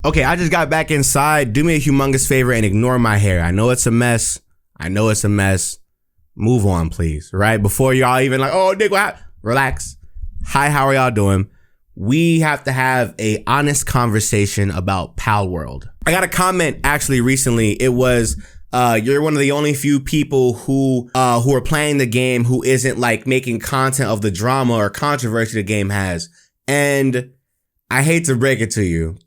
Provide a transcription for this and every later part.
Okay, I just got back inside. Do me a humongous favor and ignore my hair. I know it's a mess. Move on, please. Right? Before y'all even like, oh, Nick, what? Relax. Hi, how are y'all doing? We have to have a honest conversation about PalWorld. I got a comment actually recently. It was, you're one of the only few people who are playing the game who isn't like making content of the drama or controversy the game has. And I hate to break it to you.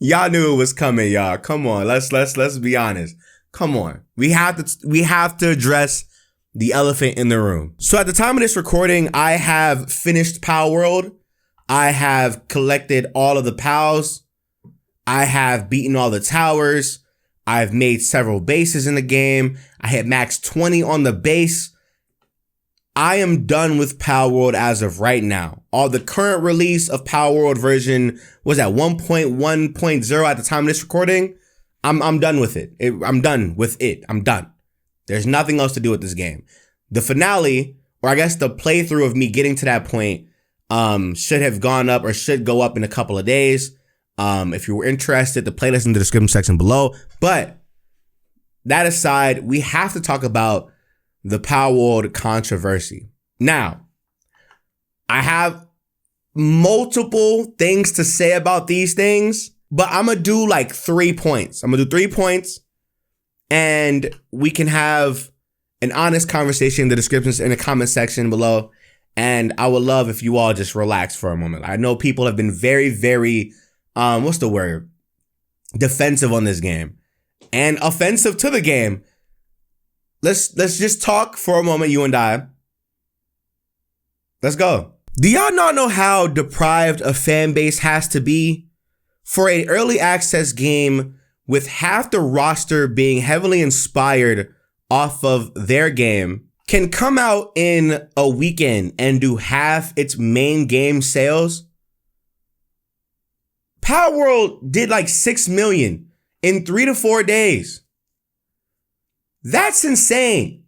Y'all knew it was coming, y'all. Come on, let's be honest. Come on. We have to address the elephant in the room. So at the time of this recording, I have finished PalWorld. I have collected all of the pals. I have beaten all the towers. I've made several bases in the game. I hit max 20 on the base. I am done with PalWorld as of right now. All the current release of PalWorld version was at 1.1.0 at the time of this recording. I'm done with it. I'm done with it. I'm done. There's nothing else to do with this game. The finale, or I guess the playthrough of me getting to that point, should have gone up or should go up in a couple of days. If you were interested, the playlist in the description section below. But that aside, we have to talk about the PalWorld controversy. Now, I have multiple things to say about these things, but I'm gonna do like 3 points. I'm gonna do 3 points, and we can have an honest conversation in the descriptions in the comment section below. And I would love if you all just relax for a moment. I know people have been very, very, what's the word? Defensive on this game and offensive to the game. Let's just talk for a moment, you and I. Let's go. Do y'all not know how deprived a fan base has to be for an early access game with half the roster being heavily inspired off of their game can come out in a weekend and do half its main game sales? PalWorld did like 6 million in 3 to 4 days. That's insane.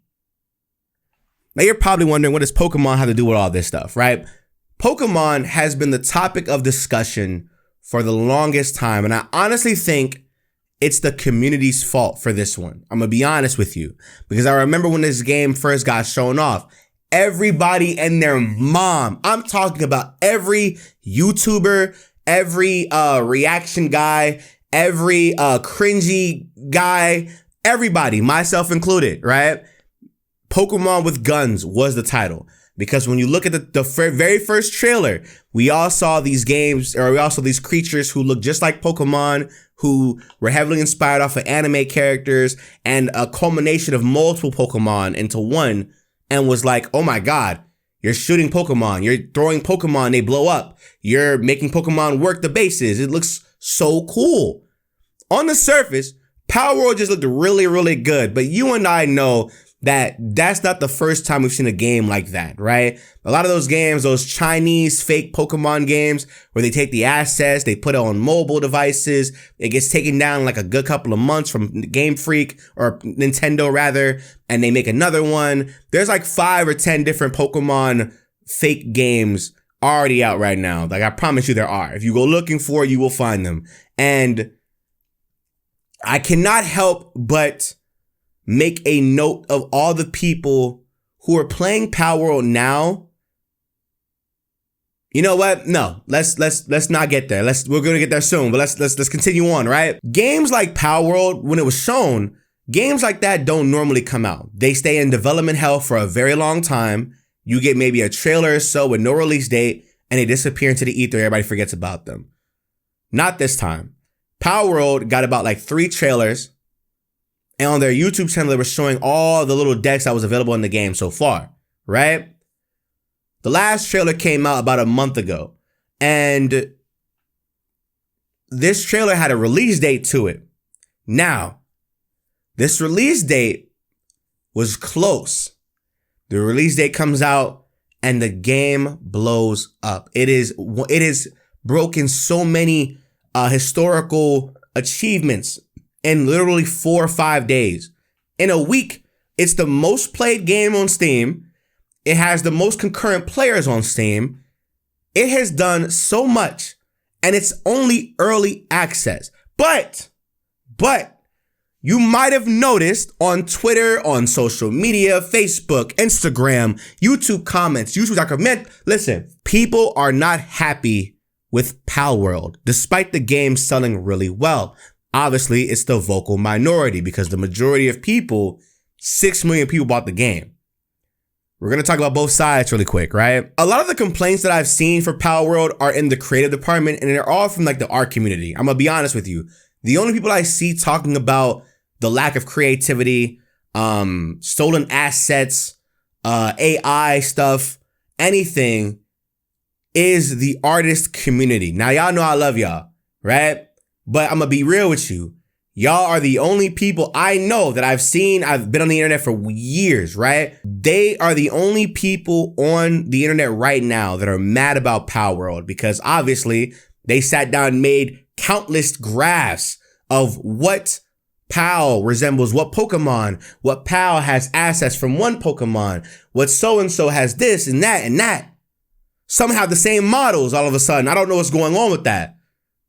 Now you're probably wondering, what does Pokemon have to do with all this stuff, right? Pokemon has been the topic of discussion for the longest time, and I honestly think it's the community's fault for this one. I'm gonna be honest with you, because I remember when this game first got shown off, everybody and their mom, I'm talking about every YouTuber, every reaction guy, every cringy guy, everybody, myself included, right? Pokemon with Guns was the title. Because when you look at the very first trailer, we all saw these games, or we also these creatures who look just like Pokemon, who were heavily inspired off of anime characters, and a culmination of multiple Pokemon into one, and was like, oh my God, you're shooting Pokemon, you're throwing Pokemon, they blow up, you're making Pokemon work the bases. It looks so cool. On the surface, PalWorld just looked really, really good, but you and I know that that's not the first time we've seen a game like that, right? A lot of those games, those Chinese fake Pokemon games where they take the assets, they put it on mobile devices, it gets taken down like a good couple of months from Game Freak or Nintendo rather, and they make another one. There's like 5 or 10 different Pokemon fake games already out right now. Like I promise you there are. If you go looking for it, you will find them. And I cannot help but make a note of all the people who are playing PalWorld now. You know what? No, let's not get there. We're gonna get there soon, but let's continue on, right? Games like PalWorld, when it was shown, games like that don't normally come out. They stay in development hell for a very long time. You get maybe a trailer or so with no release date, and they disappear into the ether. Everybody forgets about them. Not this time. PalWorld got about like 3 trailers. And on their YouTube channel, they were showing all the little decks that was available in the game so far, right? The last trailer came out about a month ago, and this trailer had a release date to it. Now, this release date was close. The release date comes out, and the game blows up. It is broken so many historical achievements in literally 4 or 5 days. In a week, it's the most played game on Steam. It has the most concurrent players on Steam. It has done so much and it's only early access. But you might have noticed on Twitter, on social media, Facebook, Instagram, YouTube comments, YouTube.com. Listen, people are not happy with PalWorld, despite the game selling really well. Obviously, it's the vocal minority because the majority of people, 6 million people bought the game. We're going to talk about both sides really quick, right? A lot of the complaints that I've seen for PalWorld are in the creative department, and they're all from like the art community. I'm going to be honest with you. The only people I see talking about the lack of creativity, stolen assets, AI stuff, anything, is the artist community. Now, y'all know I love y'all, right? But I'm going to be real with you. Y'all are the only people I know that I've seen. I've been on the internet for years, right? They are the only people on the internet right now that are mad about PalWorld because obviously they sat down and made countless graphs of what Pal resembles what Pokemon, what Pal has assets from one Pokemon, what so-and-so has this and that and that. Some have the same models all of a sudden. I don't know what's going on with that.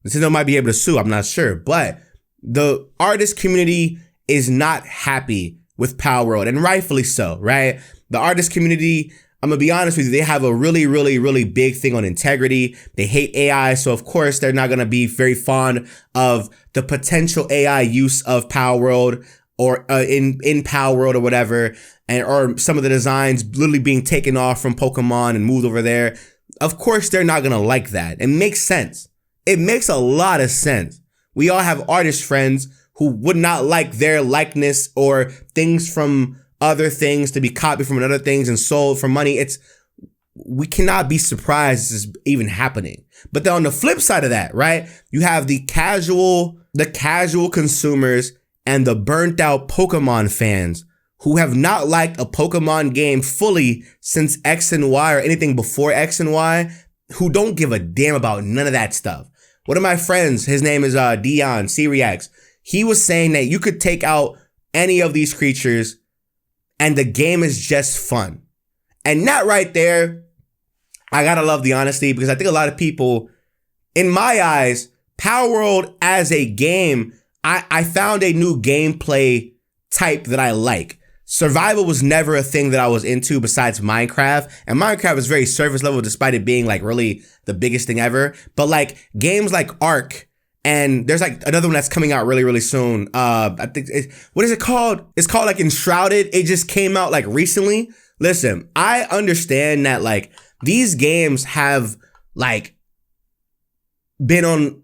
Nintendo might be able to sue, I'm not sure, but the artist community is not happy with PalWorld, and rightfully so, right? The artist community, I'm gonna be honest with you, they have a really, really, really big thing on integrity. They hate AI, so of course they're not gonna be very fond of the potential AI use of PalWorld or in PalWorld or whatever, or some of the designs literally being taken off from Pokemon and moved over there. Of course they're not gonna like that. It makes sense. It makes a lot of sense. We all have artist friends who would not like their likeness or things from other things to be copied from other things and sold for money. We cannot be surprised this is even happening. But then on the flip side of that, right, you have the casual consumers and the burnt out Pokemon fans who have not liked a Pokemon game fully since X and Y or anything before X and Y, who don't give a damn about none of that stuff. One of my friends, his name is Dion, C-Reacts. He was saying that you could take out any of these creatures and the game is just fun. And that right there, I gotta love the honesty because I think a lot of people, in my eyes, PalWorld as a game, I found a new gameplay type that I like. Survival was never a thing that I was into besides Minecraft. And Minecraft was very surface level despite it being like really the biggest thing ever. But like games like Ark, and there's like another one that's coming out really, really soon. I think, what is it called? It's called like Enshrouded. It just came out like recently. Listen, I understand that like these games have like been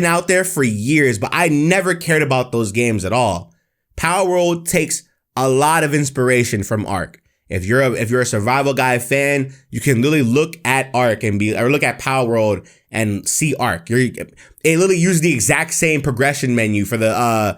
out there for years, but I never cared about those games at all. PalWorld takes a lot of inspiration from Ark. If you're a survival guy fan, you can literally look at Ark or look at PalWorld and see Ark. It literally uses the exact same progression menu for the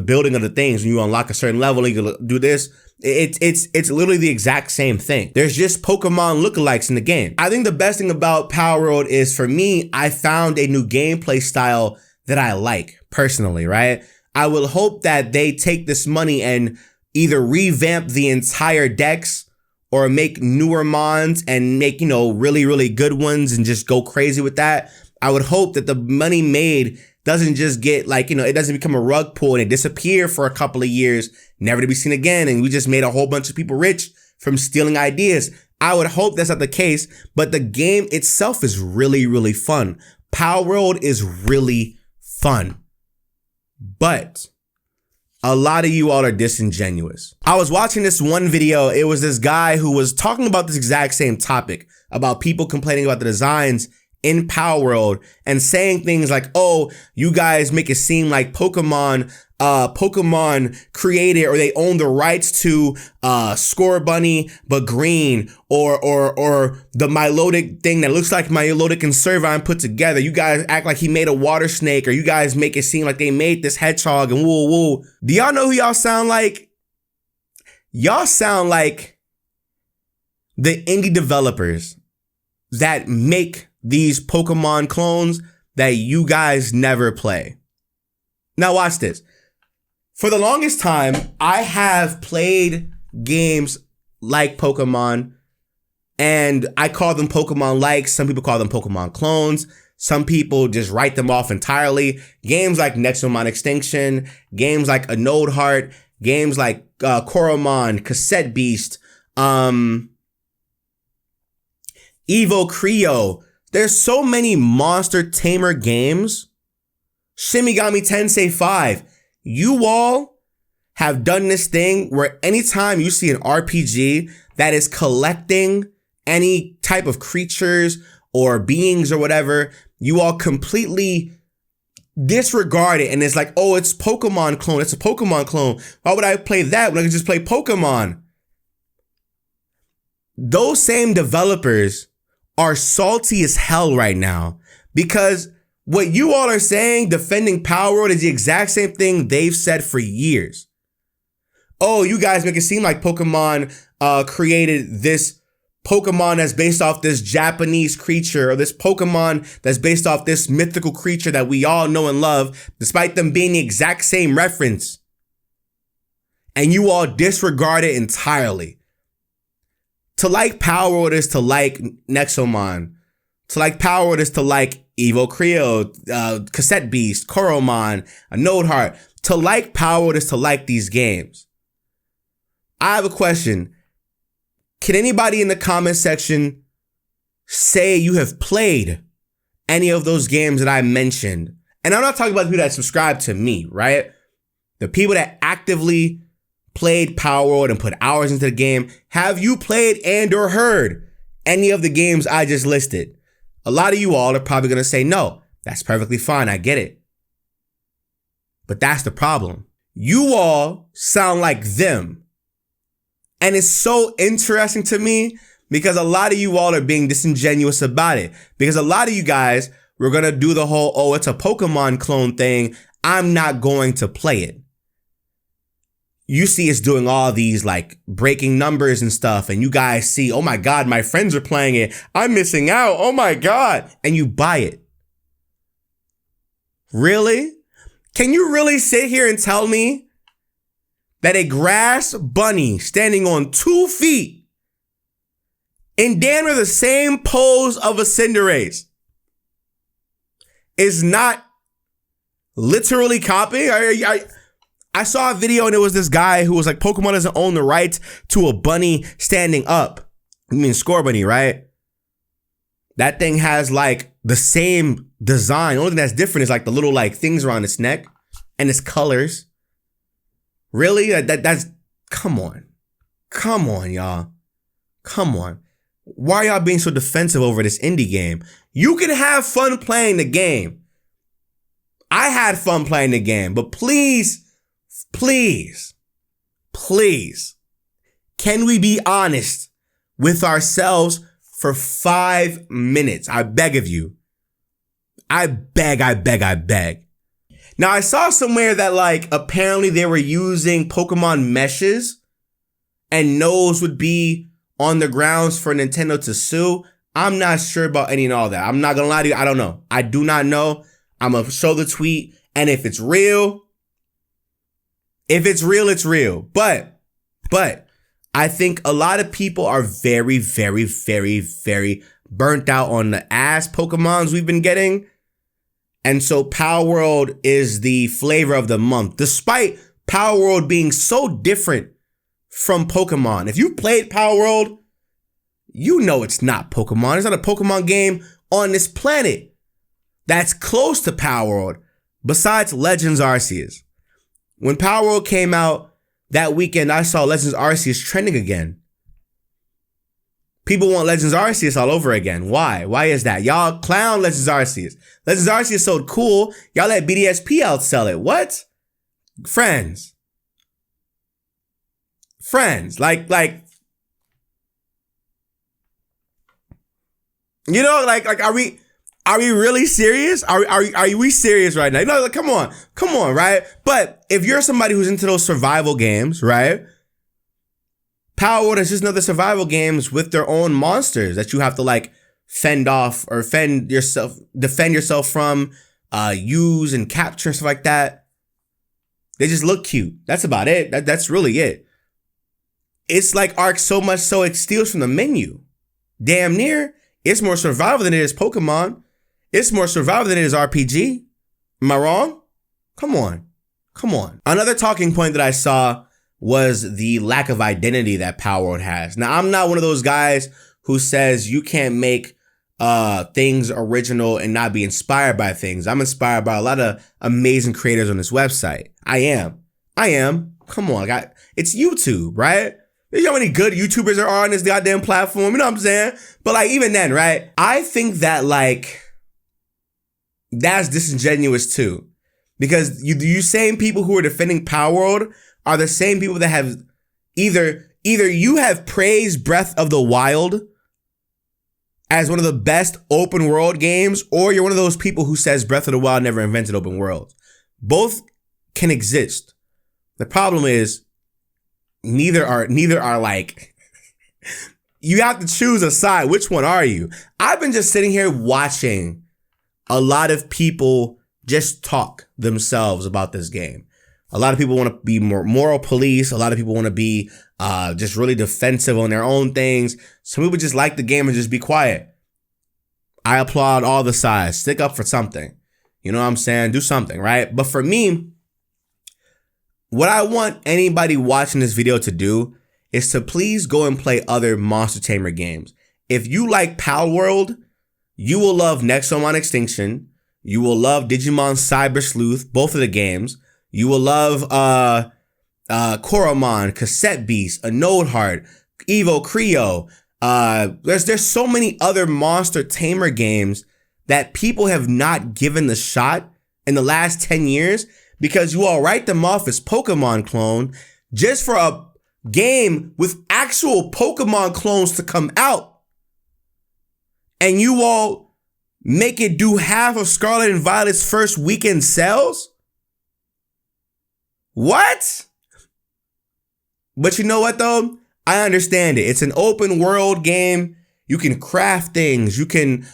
building of the things. When you unlock a certain level, you can do this. It's literally the exact same thing. There's just Pokemon lookalikes in the game. I think the best thing about PalWorld is, for me, I found a new gameplay style that I like personally, right? I will hope that they take this money and either revamp the entire decks or make newer mons and make, really, really good ones and just go crazy with that. I would hope that the money made doesn't just get it doesn't become a rug pull and it disappear for a couple of years, never to be seen again. And we just made a whole bunch of people rich from stealing ideas. I would hope that's not the case, but the game itself is really, really fun. PalWorld is really fun. But a lot of you all are disingenuous. I was watching this one video. It was this guy who was talking about this exact same topic about people complaining about the designs in PalWorld and saying things like, oh, you guys make it seem like Pokemon created or they own the rights to Score Bunny but green or the Milotic thing that looks like Milotic and Servine put together. You guys act like he made a water snake, or you guys make it seem like they made this hedgehog and woo woo. Do y'all know who y'all sound like? Y'all sound like the indie developers that make these Pokemon clones that you guys never play. Now watch this. For the longest time, I have played games like Pokemon And I call them Pokemon likes. Some people call them Pokemon clones. Some people just write them off entirely. Games like Nexomon Extinction, games like A Node Heart, games like Coromon, Cassette Beast, Evo Creo. There's so many monster tamer games. Shimigami Tensei 5. You all have done this thing where anytime you see an RPG that is collecting any type of creatures or beings or whatever, you all completely disregard it. And it's like, oh, it's Pokemon clone. It's a Pokemon clone. Why would I play that when I could just play Pokemon? Those same developers are salty as hell right now because what you all are saying, defending PalWorld, is the exact same thing they've said for years. Oh, you guys make it seem like Pokemon created this Pokemon that's based off this Japanese creature, or this Pokemon that's based off this mythical creature that we all know and love, despite them being the exact same reference. And you all disregard it entirely. To like PalWorld is to like Nexomon. To like PalWorld is to like Evo Creo, Cassette Beast, Coromon, A Node Heart. To like PalWorld is to like these games. I have a question. Can anybody in the comment section say you have played any of those games that I mentioned? And I'm not talking about the people that subscribe to me, right? The people that actively played PalWorld and put hours into the game. Have you played and or heard any of the games I just listed? A lot of you all are probably going to say, no, that's perfectly fine. I get it. But that's the problem. You all sound like them. And it's so interesting to me because a lot of you all are being disingenuous about it. Because a lot of you guys were going to do the whole, oh, it's a Pokemon clone thing. I'm not going to play it. You see it's doing all these like breaking numbers and stuff. And you guys see, oh my God, my friends are playing it. I'm missing out. Oh my God. And you buy it. Really? Can you really sit here and tell me that a grass bunny standing on 2 feet in damn near the same pose of a Cinderace is not literally copying? I saw a video and it was this guy who was like, Pokemon doesn't own the rights to a bunny standing up. I mean, Scorbunny, right? That thing has like the same design. The only thing that's different is like the little like things around its neck and its colors. Really? That's, come on. Come on, y'all. Come on. Why are y'all being so defensive over this indie game? You can have fun playing the game. I had fun playing the game, but please, can we be honest with ourselves for 5 minutes? I beg of you. I beg. Now, I saw somewhere that like apparently they were using Pokemon meshes and Nose would be on the grounds for Nintendo to sue. I'm not sure about any and all that. I'm not gonna lie to you. I don't know. I do not know. I'm gonna show the tweet. And if it's real, it's real. But I think a lot of people are very, very, very, very burnt out on the ass Pokemons we've been getting. And so PalWorld is the flavor of the month, despite PalWorld being so different from Pokemon. If you played PalWorld, you know it's not Pokemon. It's not a Pokemon game on this planet that's close to PalWorld, besides Legends Arceus. When PalWorld came out that weekend, I saw Legends Arceus trending again. People want Legends Arceus all over again. Why? Why is that? Y'all clown Legends Arceus. Legends Arceus sold cool. Y'all let BDSP outsell it. What? Friends. Like, you know, like, are we really serious? Are we serious right now? You know, like, come on, right? But if you're somebody who's into those survival games, right? PalWorld is just another survival games with their own monsters that you have to like fend off or defend yourself from, use and capture and stuff like that. They just look cute. That's about it. That's really it. It's like Ark so much so it steals from the menu. Damn near. It's more survival than it is Pokemon. It's more survival than it is RPG. Am I wrong? Come on. Another talking point that I saw was the lack of identity that PalWorld has. Now, I'm not one of those guys who says you can't make things original and not be inspired by things. I'm inspired by a lot of amazing creators on this website. I am. Come on, it's YouTube, right? You know how many good YouTubers there are on this goddamn platform? You know what I'm saying? But like, even then, right? I think that like, that's disingenuous too. Because you same people who are defending PalWorld are the same people that have either you have praised Breath of the Wild as one of the best open world games, or you're one of those people who says Breath of the Wild never invented open worlds. Both can exist. The problem is neither are like, you have to choose a side. Which one are you? I've been just sitting here watching a lot of people just talk themselves about this game. A lot of people want to be more moral police. A lot of people want to be just really defensive on their own things. Some people just like the game and just be quiet. I applaud all the sides. Stick up for something. You know what I'm saying? Do something, right? But for me, what I want anybody watching this video to do is to please go and play other Monster Tamer games. If you like PalWorld, you will love Nexomon Extinction. You will love Digimon Cyber Sleuth, both of the games. You will love Koromon, Cassette Beast, Anode Heart, Evo Creo. There's so many other Monster Tamer games that people have not given the shot in the last 10 years because you all write them off as Pokemon clone just for a game with actual Pokemon clones to come out. And you all make it do half of Scarlet and Violet's first weekend sales? What? But you know what though? I understand it. It's an open world game. You can craft things. You can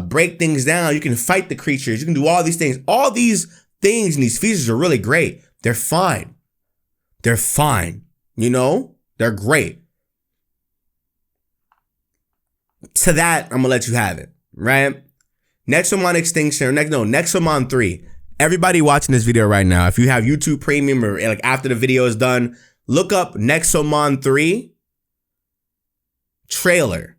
break things down. You can fight the creatures. You can do all these things. All these things and these features are really great. They're fine. You know? They're great. To that, I'm gonna let you have it, right? Nexomon Extinction, or Nexomon 3. Everybody watching this video right now, if you have YouTube Premium or like after the video is done, look up Nexomon 3 trailer.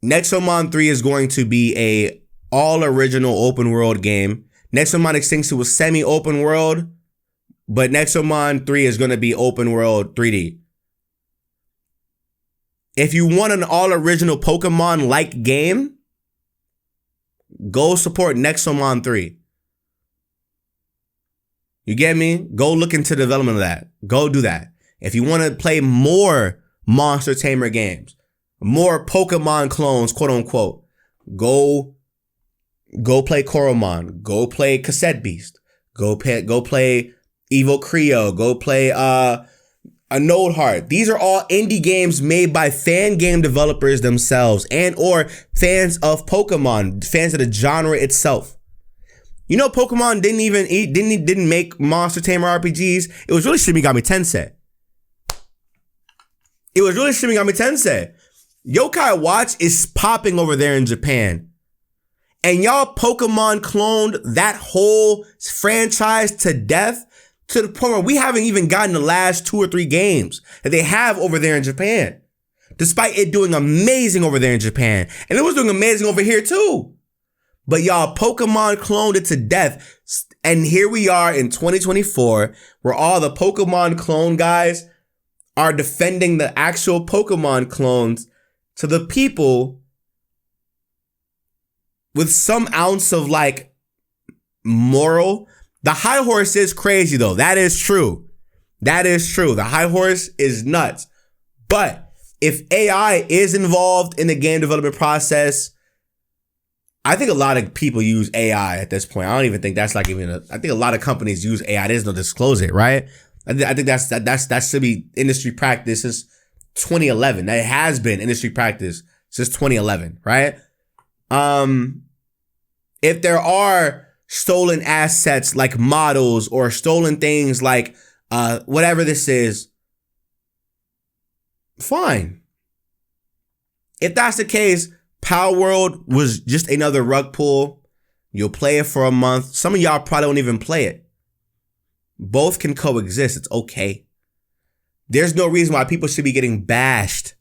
Nexomon 3 is going to be a all original open world game. Nexomon Extinction was semi-open world, but Nexomon 3 is going to be open world 3D. If you want an all original Pokemon-like game, go support Nexomon 3. You get me? Go look into the development of that. Go do that. If you want to play more Monster Tamer games, more Pokemon clones, quote unquote, go play Koromon. Go play Cassette Beast. Go play Evo Creo. Go play Anode Heart. These are all indie games made by fan game developers themselves and or fans of Pokemon, fans of the genre itself. You know, Pokemon didn't make Monster Tamer RPGs. It was really Shimigami Tensei. Yokai Watch is popping over there in Japan. And y'all Pokemon cloned that whole franchise to death to the point where we haven't even gotten the last 2 or 3 games that they have over there in Japan. Despite it doing amazing over there in Japan. And it was doing amazing over here too. But y'all Pokemon cloned it to death. And here we are in 2024 where all the Pokemon clone guys are defending the actual Pokemon clones to the people with some ounce of like moral. The high horse is crazy though. That is true. The high horse is nuts. But if AI is involved in the game development process, I think a lot of people use AI at this point. I don't even think that's like I think a lot of companies use AI. There's no disclose it, right? I think that should be industry practice since 2011. That has been industry practice since 2011, right? If there are stolen assets like models or stolen things like whatever this is, fine. If that's the case, PalWorld was just another rug pull. You'll play it for a month. Some of y'all probably don't even play it. Both can coexist. It's okay. There's no reason why people should be getting bashed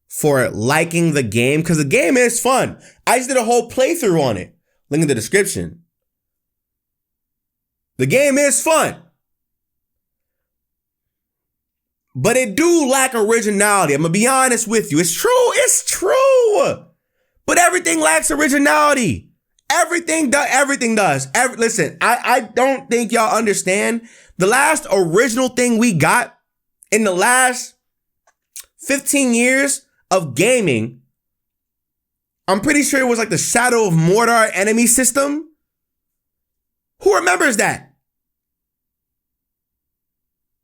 for liking the game, because the game is fun. I just did a whole playthrough on it. Link in the description. The game is fun. But it do lack originality. I'm going to be honest with you. It's true. It's true. But everything lacks originality. Everything does. Listen, I don't think y'all understand. The last original thing we got in the last 15 years of gaming, I'm pretty sure it was like the Shadow of Mordor enemy system. Who remembers that?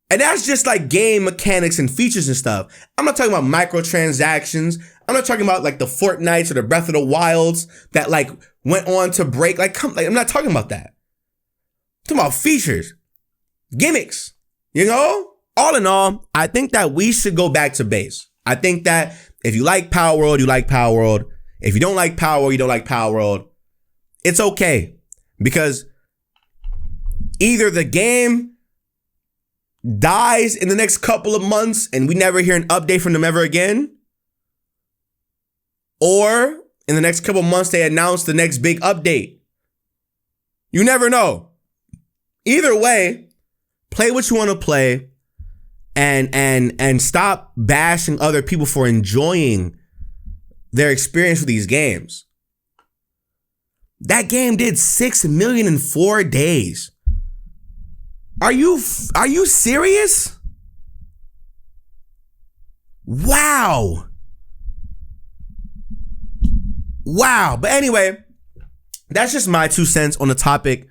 And that's just like game mechanics and features and stuff. I'm not talking about microtransactions. I'm not talking about like the Fortnites or the Breath of the Wilds that like went on to break. I'm not talking about that. I'm talking about features, gimmicks, you know? All in all, I think that we should go back to base. I think that if you like PalWorld, you like PalWorld. If you don't like PalWorld, you don't like PalWorld. It's okay. Because either the game dies in the next couple of months and we never hear an update from them ever again, or in the next couple of months they announce the next big update. You never know. Either way, play what you want to play and stop bashing other people for enjoying their experience with these games. That game did 6 million in 4 days. Are you serious? Wow. But anyway, that's just my 2 cents on the topic.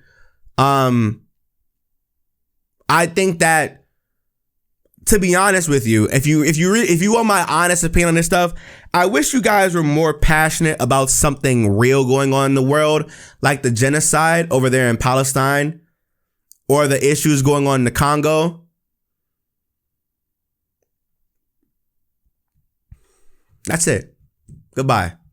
I think that, to be honest with you, if you want my honest opinion on this stuff, I wish you guys were more passionate about something real going on in the world, like the genocide over there in Palestine, or the issues going on in the Congo. That's it. Goodbye.